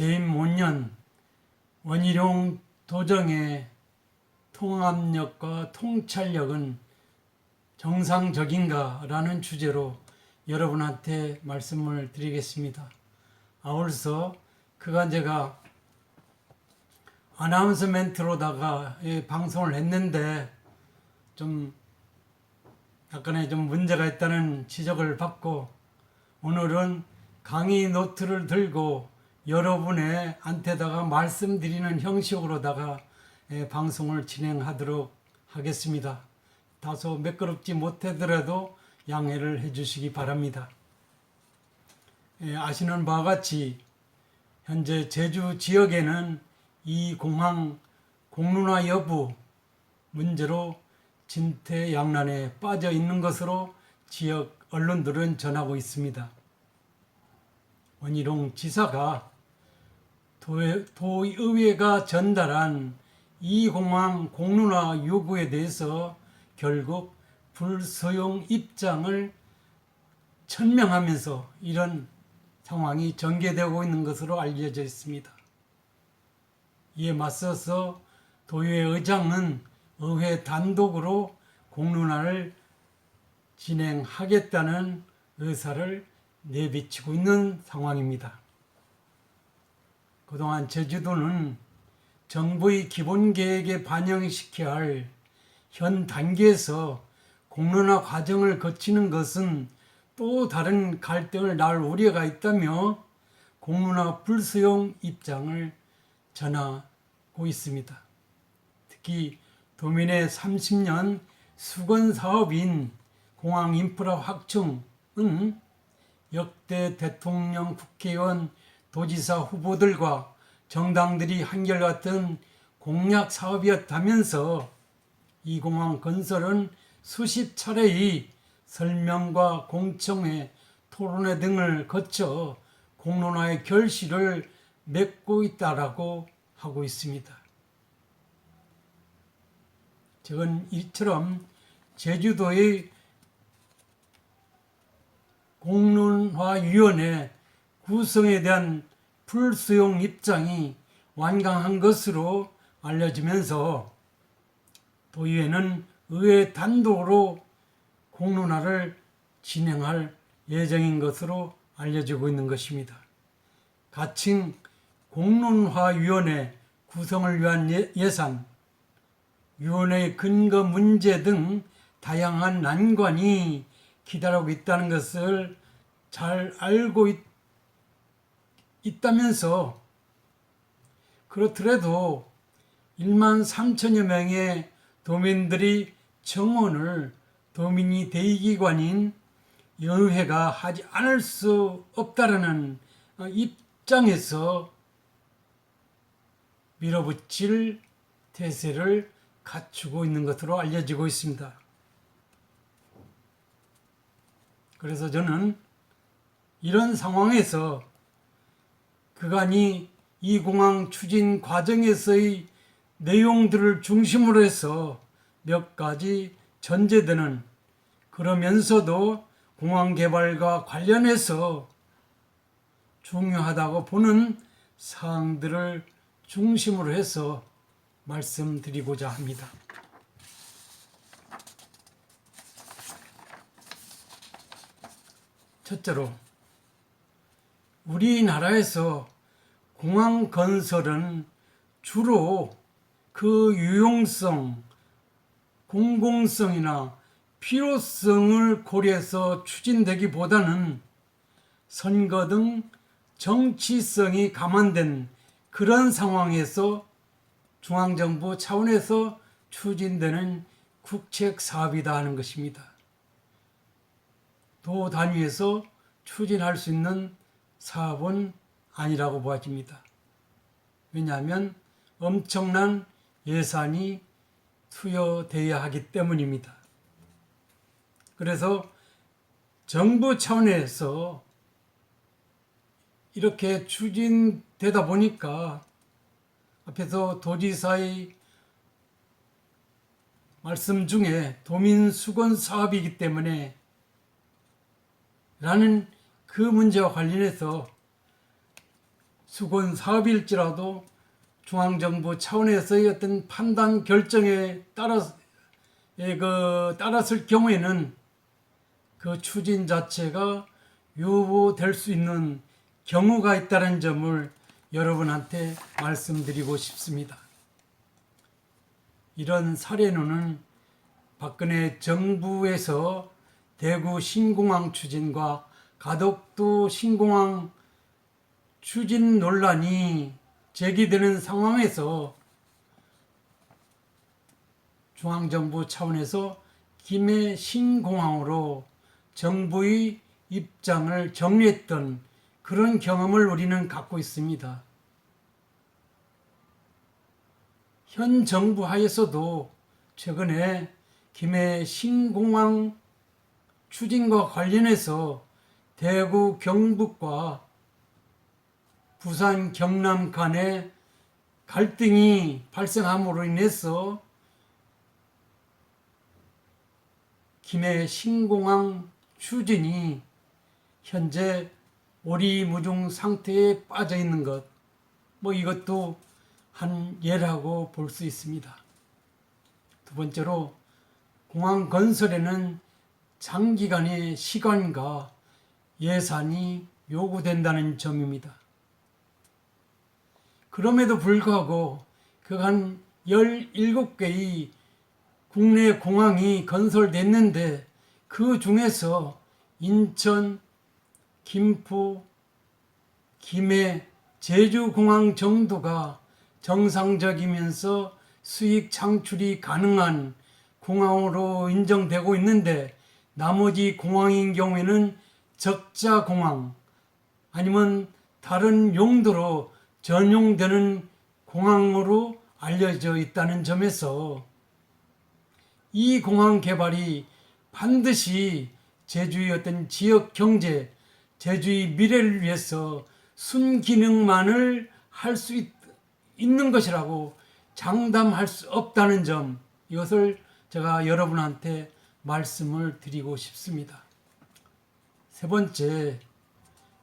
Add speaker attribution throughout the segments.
Speaker 1: 재임 5년 원희룡 도정의 통합력과 통찰력은 정상적인가? 라는 주제로 여러분한테 말씀을 드리겠습니다. 아울서 그간 제가 아나운서멘트로다가 방송을 했는데 좀 약간의 좀 문제가 있다는 지적을 받고 오늘은 강의 노트를 들고 여러분의 한테다가 말씀드리는 형식으로다가 방송을 진행하도록 하겠습니다. 다소 매끄럽지 못하더라도 양해를 해주시기 바랍니다. 아시는 바와 같이 현재 제주 지역에는 이 공항 공론화 여부 문제로 진퇴양난에 빠져 있는 것으로 지역 언론들은 전하고 있습니다. 원희룡 지사가 도의회가 전달한 이 공항 공론화 요구에 대해서 결국 불소용 입장을 천명하면서 이런 상황이 전개되고 있는 것으로 알려져 있습니다. 이에 맞서서 도의회 의장은 의회 단독으로 공론화를 진행하겠다는 의사를 내비치고 있는 상황입니다. 그동안 제주도는 정부의 기본계획에 반영시켜야 할 현 단계에서 공론화 과정을 거치는 것은 또 다른 갈등을 낳을 우려가 있다며 공론화 불수용 입장을 전하고 있습니다. 특히 도민의 30년 수건사업인 공항인프라 확충은 역대 대통령, 국회의원, 도지사 후보들과 정당들이 한결같은 공약 사업이었다면서 이 공항 건설은 수십 차례의 설명과 공청회, 토론회 등을 거쳐 공론화의 결실을 맺고 있다라고 하고 있습니다. 지금 이처럼 제주도의 공론화위원회 구성에 대한 불수용 입장이 완강한 것으로 알려지면서 도의회는 의회 단독으로 공론화를 진행할 예정인 것으로 알려지고 있는 것입니다. 가칭 공론화위원회 구성을 위한 예산, 위원회의 근거 문제 등 다양한 난관이 기다리고 있다는 것을 잘 알고 있다면서 그렇더라도 1만 3천여 명의 도민들이 청원을 도민이 대의기관인 의회가 하지 않을 수 없다라는 입장에서 밀어붙일 태세를 갖추고 있는 것으로 알려지고 있습니다. 그래서 저는 이런 상황에서 그간이 이 공항 추진 과정에서의 내용들을 중심으로 해서 몇 가지 전제되는 그러면서도 공항 개발과 관련해서 중요하다고 보는 사항들을 중심으로 해서 말씀드리고자 합니다. 첫째로 우리나라에서 공항 건설은 주로 그 유용성, 공공성이나 필요성을 고려해서 추진되기보다는 선거 등 정치성이 감안된 그런 상황에서 중앙정부 차원에서 추진되는 국책 사업이다 하는 것입니다. 도 단위에서 추진할 수 있는 사업은 아니라고 보아집니다. 왜냐하면 엄청난 예산이 투여되어야 하기 때문입니다. 그래서 정부 차원에서 이렇게 추진되다 보니까 앞에서 도지사의 말씀 중에 도민 수건 사업이기 때문에 라는 그 문제와 관련해서 수건 사업일지라도 중앙정부 차원에서의 어떤 판단 결정에 따랐을 경우에는 그 추진 자체가 유보될 수 있는 경우가 있다는 점을 여러분한테 말씀드리고 싶습니다. 이런 사례로는 박근혜 정부에서 대구 신공항 추진과 가덕도 신공항 추진 논란이 제기되는 상황에서 중앙정부 차원에서 김해 신공항으로 정부의 입장을 정리했던 그런 경험을 우리는 갖고 있습니다. 현 정부 하에서도 최근에 김해 신공항 추진과 관련해서 대구 경북과 부산 경남 간의 갈등이 발생함으로 인해서 김해 신공항 추진이 현재 오리무중 상태에 빠져 있는 것, 이것도 한 예라고 볼 수 있습니다. 두 번째로 공항 건설에는 장기간의 시간과 예산이 요구된다는 점입니다. 그럼에도 불구하고 그간 17개의 국내 공항이 건설됐는데 그 중에서 인천, 김포, 김해, 제주공항 정도가 정상적이면서 수익 창출이 가능한 공항으로 인정되고 있는데 나머지 공항인 경우에는 적자 공항 아니면 다른 용도로 전용되는 공항으로 알려져 있다는 점에서 이 공항 개발이 반드시 제주의 어떤 지역 경제, 제주의 미래를 위해서 순기능만을 할 수 있는 것이라고 장담할 수 없다는 점, 이것을 제가 여러분한테 말씀을 드리고 싶습니다. 세 번째,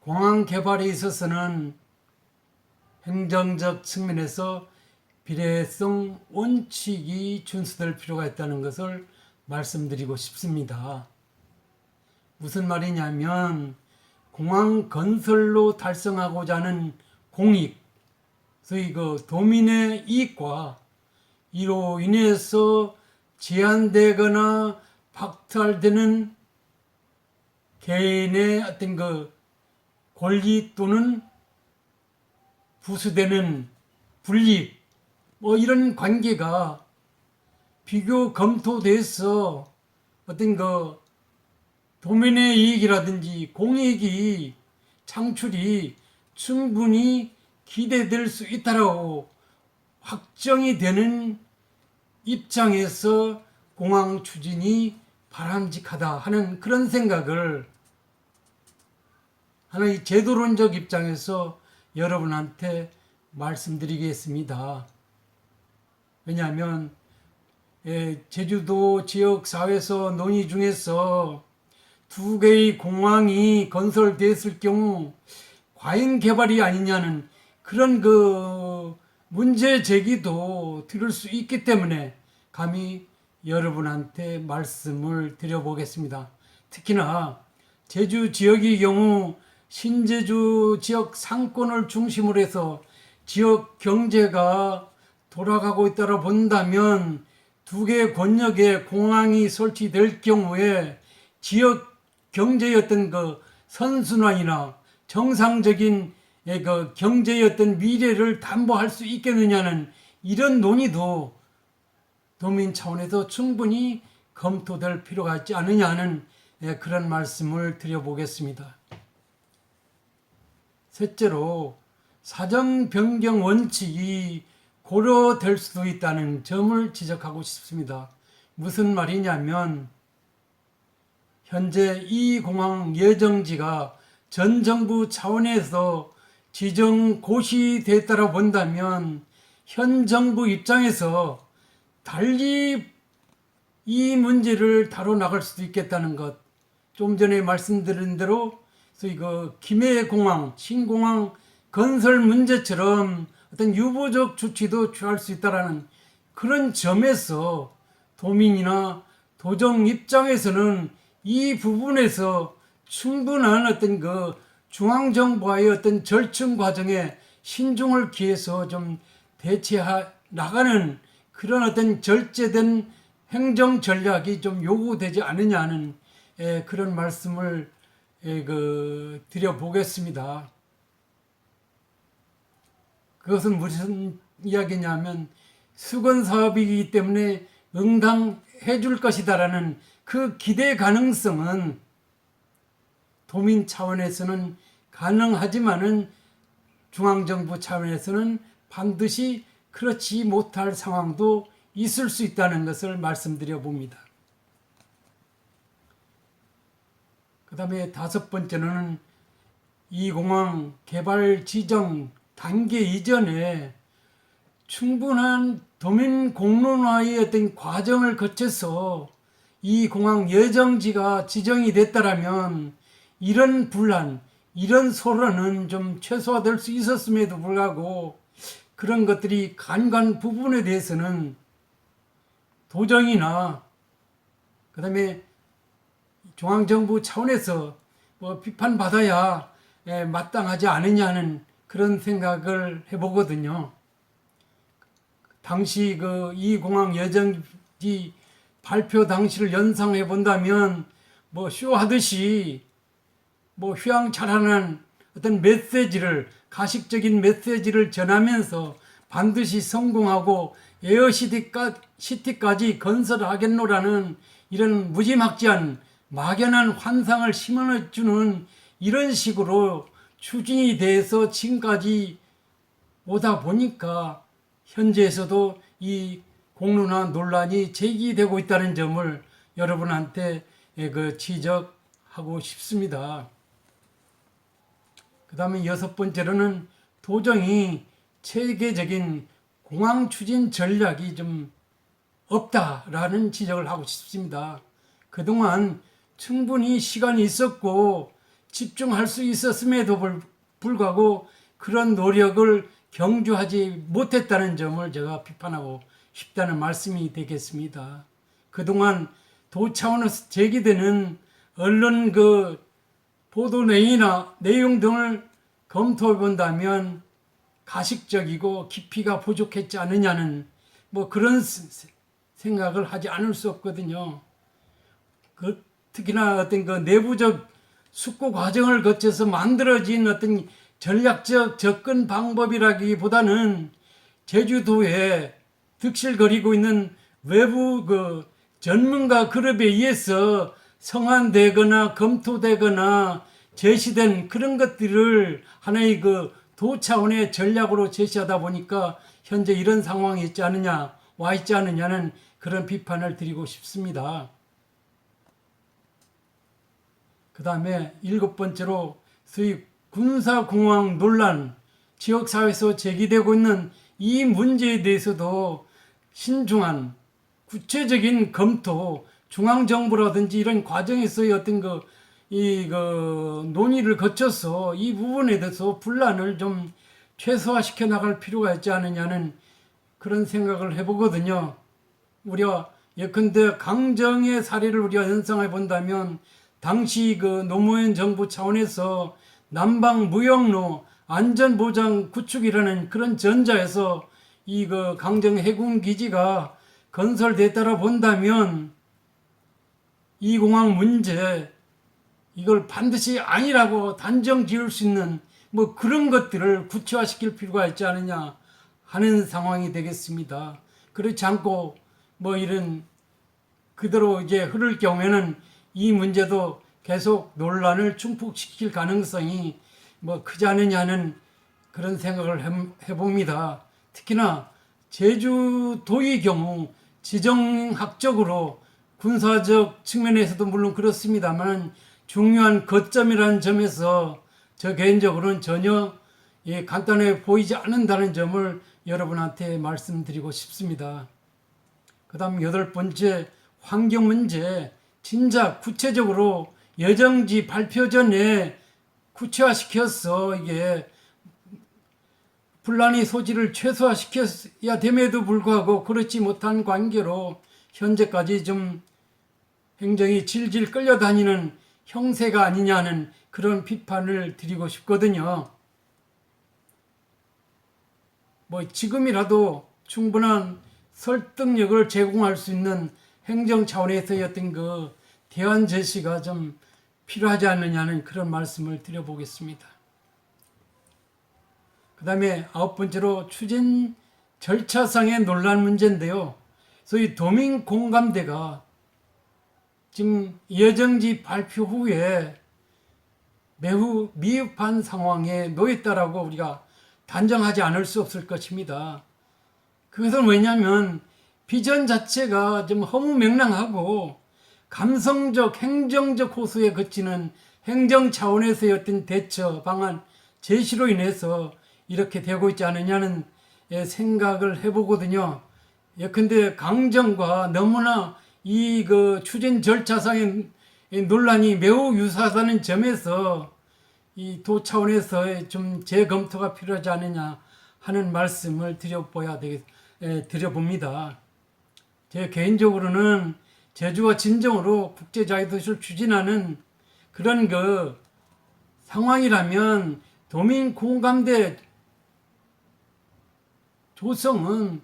Speaker 1: 공항 개발에 있어서는 행정적 측면에서 비례성 원칙이 준수될 필요가 있다는 것을 말씀드리고 싶습니다. 무슨 말이냐면 공항 건설로 달성하고자 하는 공익, 소위 그 도민의 이익과 이로 인해서 제한되거나 박탈되는 개인의 어떤 그 권리 또는 부수되는 불이익, 이런 관계가 비교 검토돼서 어떤 그 도민의 이익이라든지 공익이 창출이 충분히 기대될 수 있다라고 확정이 되는 입장에서 공항 추진이 바람직하다 하는 그런 생각을 하나의 제도론적 입장에서 여러분한테 말씀드리겠습니다. 왜냐하면 제주도 지역사회에서 논의 중에서 2개의 공항이 건설됐을 경우 과잉 개발이 아니냐는 그런 그 문제 제기도 들을 수 있기 때문에 감히 여러분한테 말씀을 드려보겠습니다. 특히나 제주 지역의 경우 신제주 지역 상권을 중심으로 해서 지역 경제가 돌아가고 있다고 본다면 2개 권역에 공항이 설치될 경우에 지역 경제의 어떤 그 선순환이나 정상적인 그 경제의 어떤 미래를 담보할 수 있겠느냐는 이런 논의도 도민 차원에서 충분히 검토될 필요가 있지 않느냐는 그런 말씀을 드려보겠습니다. 셋째로 사정 변경 원칙이 고려될 수도 있다는 점을 지적하고 싶습니다. 무슨 말이냐면 현재 이 공항 예정지가 전 정부 차원에서 지정 고시됐다고 본다면 현 정부 입장에서 달리 이 문제를 다뤄나갈 수도 있겠다는 것, 좀 전에 말씀드린 대로 소위 그 김해 공항, 신공항 건설 문제처럼 어떤 유보적 조치도 취할 수 있다라는 그런 점에서 도민이나 도정 입장에서는 이 부분에서 충분한 어떤 그 중앙정부와의 어떤 절충 과정에 신중을 기해서 좀 대처해 나가는 그런 어떤 절제된 행정 전략이 좀 요구되지 않느냐는 그런 말씀을 드려보겠습니다. 그것은 무슨 이야기냐면 수건 사업이기 때문에 응당해 줄 것이다라는 그 기대 가능성은 도민 차원에서는 가능하지만은 중앙정부 차원에서는 반드시 그렇지 못할 상황도 있을 수 있다는 것을 말씀드려 봅니다. 그 다음에 5번째는 이 공항 개발 지정 단계 이전에 충분한 도민 공론화의 어떤 과정을 거쳐서 이 공항 예정지가 지정이 됐다라면 이런 분란, 이런 소란은 좀 최소화될 수 있었음에도 불구하고 그런 것들이 간간 부분에 대해서는 도정이나 그다음에 중앙정부 차원에서 뭐 비판받아야 마땅하지 않느냐는 그런 생각을 해보거든요. 당시 이 공항 예정지 발표 당시를 연상해 본다면 뭐 쇼하듯이 뭐 휘황찬란한 어떤 메시지를 가식적인 메시지를 전하면서 반드시 성공하고 에어시티까지 건설하겠노라는 이런 무지막지한 막연한 환상을 심어주는 이런 식으로 추진이 돼서 지금까지 오다 보니까 현재에서도 이 공론화 논란이 제기되고 있다는 점을 여러분한테 지적하고 싶습니다. 그 다음에 6번째로는 도정이 체계적인 공항 추진 전략이 좀 없다라는 지적을 하고 싶습니다. 그동안 충분히 시간이 있었고 집중할 수 있었음에도 불구하고 그런 노력을 경주하지 못했다는 점을 제가 비판하고 싶다는 말씀이 되겠습니다. 그동안 도 차원에서 제기되는 언론 보도 내용 등을 검토해 본다면 가식적이고 깊이가 부족했지 않느냐는 뭐 그런 생각을 하지 않을 수 없거든요. 특히나 어떤 내부적 숙고 과정을 거쳐서 만들어진 어떤 전략적 접근 방법이라기보다는 제주도에 득실거리고 있는 외부 전문가 그룹에 의해서 성안되거나 검토되거나 제시된 그런 것들을 하나의 도 차원의 전략으로 제시하다 보니까 현재 이런 상황이 있지 않느냐는 그런 비판을 드리고 싶습니다. 그 다음에 7번째로 소위 군사공항 논란, 지역사회에서 제기되고 있는 이 문제에 대해서도 신중한 구체적인 검토, 중앙정부라든지 이런 과정에서의 어떤 논의를 거쳐서 이 부분에 대해서 분란을 좀 최소화시켜 나갈 필요가 있지 않느냐는 그런 생각을 해보거든요. 우리가 예컨대 강정의 사례를 우리가 연상해 본다면 당시 노무현 정부 차원에서 남방 무역로 안전보장 구축이라는 그런 전자에서 이 강정 해군 기지가 건설됐다라 본다면 이 공항 문제 이걸 반드시 아니라고 단정 지을 수 있는 뭐 그런 것들을 구체화시킬 필요가 있지 않느냐 하는 상황이 되겠습니다. 그렇지 않고 뭐 이런 그대로 이제 흐를 경우에는 이 문제도 계속 논란을 증폭시킬 가능성이 뭐 크지 않느냐는 그런 생각을 해봅니다. 특히나 제주도의 경우 지정학적으로 군사적 측면에서도 물론 그렇습니다만 중요한 거점이라는 점에서 저 개인적으로는 전혀 간단해 보이지 않는다는 점을 여러분한테 말씀드리고 싶습니다. 그 다음 8번째 환경 문제 진짜 구체적으로 예정지 발표 전에 구체화시켜서 이게 분란의 소지를 최소화시켜야 됨에도 불구하고 그렇지 못한 관계로 현재까지 좀 행정이 질질 끌려다니는 형세가 아니냐는 그런 비판을 드리고 싶거든요. 뭐 지금이라도 충분한 설득력을 제공할 수 있는 행정 차원에서의 어떤 그 대안 제시가 좀 필요하지 않느냐는 그런 말씀을 드려보겠습니다. 그 다음에 9번째로 추진 절차상의 논란 문제인데요. 소위 도민 공감대가 지금 예정지 발표 후에 매우 미흡한 상황에 놓였다라고 우리가 단정하지 않을 수 없을 것입니다. 그것은 왜냐하면 비전 자체가 좀 허무맹랑하고 감성적, 행정적 호소에 그치는 행정 차원에서의 어떤 대처 방안 제시로 인해서 이렇게 되고 있지 않느냐는 생각을 해보거든요. 예컨대 강정과 너무나 이 그 추진 절차상의 논란이 매우 유사하다는 점에서 이 도 차원에서 좀 재검토가 필요하지 않느냐 하는 말씀을 드려봅니다. 제 개인적으로는 제주가 진정으로 국제자유도시를 추진하는 그런 그 상황이라면 도민 공감대 조성은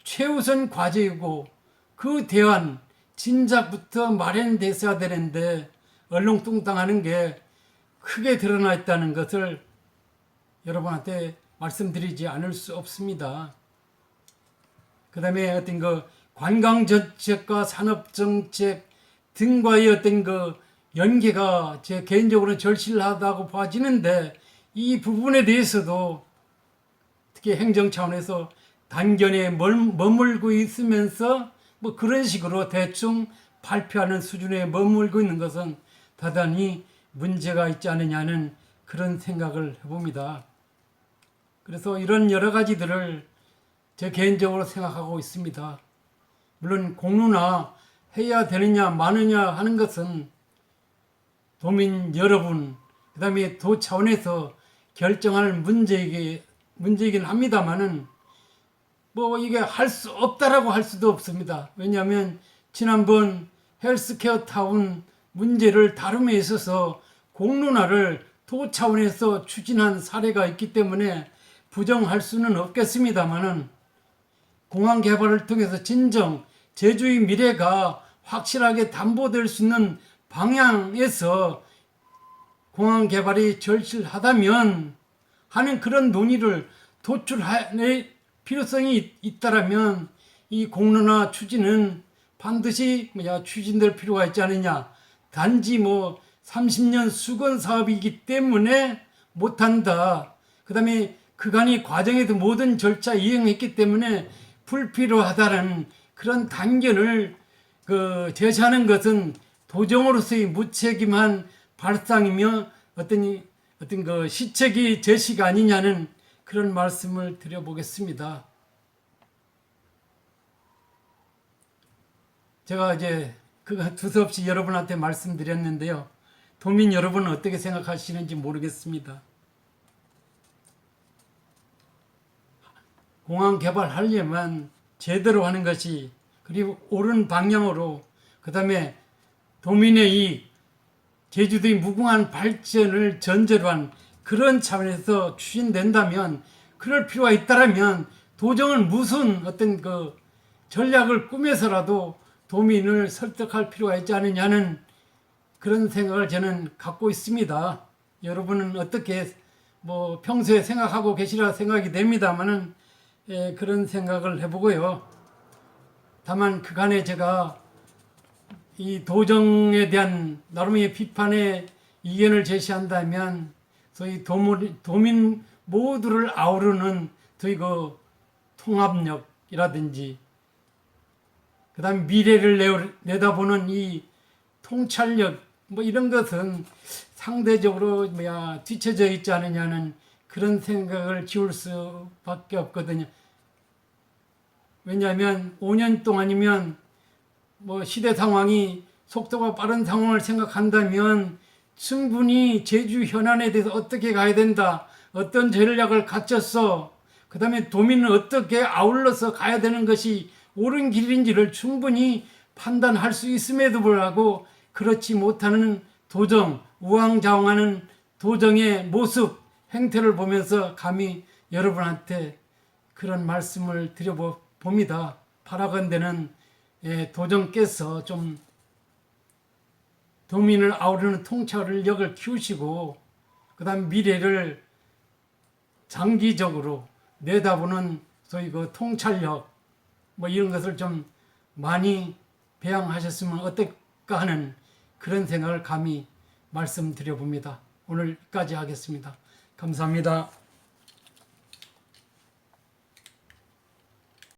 Speaker 1: 최우선 과제이고 그 대안 진작부터 마련됐어야 되는데 얼렁뚱땅하는 게 크게 드러나 있다는 것을 여러분한테 말씀드리지 않을 수 없습니다. 그 다음에 어떤 그 관광정책과 산업정책 등과의 어떤 그 연계가 제 개인적으로는 절실하다고 봐지는데 이 부분에 대해서도 특히 행정 차원에서 단견에 머물고 있으면서 뭐 그런 식으로 대충 발표하는 수준에 머물고 있는 것은 대단히 문제가 있지 않느냐는 그런 생각을 해봅니다. 그래서 이런 여러 가지들을 제 개인적으로 생각하고 있습니다. 물론 공론화 해야 되느냐 마느냐 하는 것은 도민 여러분, 그 다음에 도 차원에서 결정할 문제이긴 합니다만은 뭐 이게 할 수 없다라고 할 수도 없습니다. 왜냐하면 지난번 헬스케어 타운 문제를 다룸에 있어서 공론화를 도 차원에서 추진한 사례가 있기 때문에 부정할 수는 없겠습니다만은 공항 개발을 통해서 진정 제주의 미래가 확실하게 담보될 수 있는 방향에서 공항 개발이 절실하다면 하는 그런 논의를 도출할 필요성이 있다라면 이 공론화 추진은 반드시 추진될 필요가 있지 않느냐. 단지 뭐 30년 수건 사업이기 때문에 못한다. 그 다음에 그간의 과정에도 모든 절차 이행했기 때문에 불필요하다는 그런 단견을 제시하는 것은 도정으로서의 무책임한 발상이며 어떤 그 시책이 제시가 아니냐는 그런 말씀을 드려보겠습니다. 제가 이제 그거 두서없이 여러분한테 말씀드렸는데요. 도민 여러분은 어떻게 생각하시는지 모르겠습니다. 공항 개발하려면 제대로 하는 것이 그리고 옳은 방향으로 그 다음에 도민의 이익, 제주도의 무궁한 발전을 전제로 한 그런 차원에서 추진된다면 그럴 필요가 있다라면 도정은 무슨 어떤 그 전략을 꾸며서라도 도민을 설득할 필요가 있지 않느냐는 그런 생각을 저는 갖고 있습니다. 여러분은 어떻게 뭐 평소에 생각하고 계시라 생각이 됩니다만은 그런 생각을 해보고요. 다만 그간에 제가 이 도정에 대한 나름의 비판의 이견을 제시한다면 소위 도민 모두를 아우르는 저희 그 통합력이라든지 그 다음에 미래를 내다보는 이 통찰력 뭐 이런 것은 상대적으로 뒤쳐져 있지 않느냐는 그런 생각을 지울 수밖에 없거든요. 왜냐하면 5년 동안이면 뭐 시대 상황이 속도가 빠른 상황을 생각한다면 충분히 제주 현안에 대해서 어떻게 가야 된다, 어떤 전략을 갖췄어, 그 다음에 도민은 어떻게 아울러서 가야 되는 것이 옳은 길인지를 충분히 판단할 수 있음에도 불구하고 그렇지 못하는 도정, 우왕좌왕하는 도정의 모습, 행태를 보면서 감히 여러분한테 그런 말씀을 드려봅니다. 바라건대는 도정께서 좀 도민을 아우르는 통찰력을 키우시고 그 다음 미래를 장기적으로 내다보는 소위 그 통찰력 뭐 이런 것을 좀 많이 배양하셨으면 어떨까 하는 그런 생각을 감히 말씀드려 봅니다. 오늘 여기까지 하겠습니다. 감사합니다.